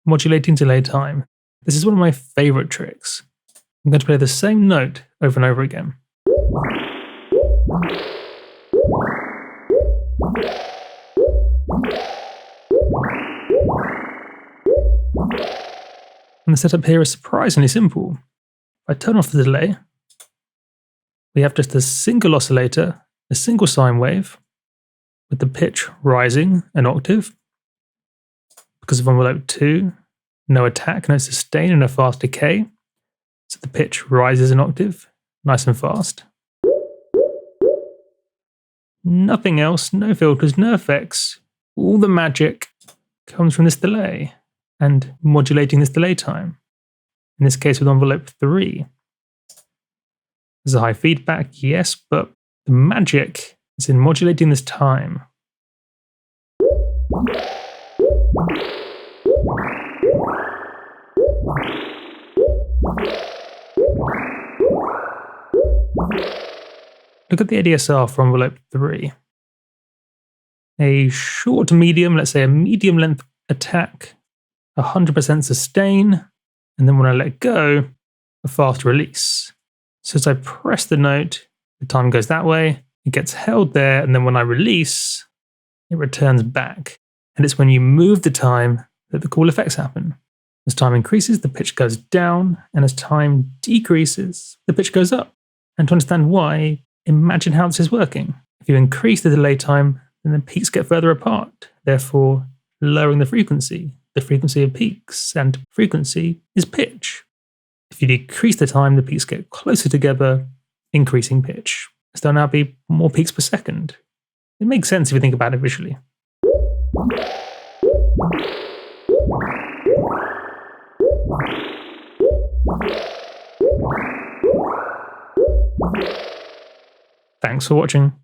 modulating delay time. This is one of my favorite tricks. I'm going to play the same note over and over again. And the setup here is surprisingly simple. If I turn off the delay, we have just a single oscillator, a single sine wave, with the pitch rising an octave. Because of envelope 2, no attack, no sustain, and a fast decay. So the pitch rises an octave, nice and fast. Nothing else, no filters, no effects. All the magic comes from this delay and modulating this delay time. In this case with envelope 3. There's a high feedback, yes, but the magic is in modulating this time. Look at the ADSR for envelope 3. A short to medium, let's say a medium length attack, 100% sustain, and then when I let go, a fast release. So as I press the note, the time goes that way, it gets held there, and then when I release, it returns back. And it's when you move the time that the cool effects happen. As time increases, the pitch goes down, and as time decreases, the pitch goes up. And to understand why, imagine how this is working. If you increase the delay time, then the peaks get further apart, therefore lowering the frequency of peaks, and frequency is pitch. If you decrease the time, the peaks get closer together, increasing pitch. So there'll now be more peaks per second. It makes sense if you think about it visually. Thanks for watching.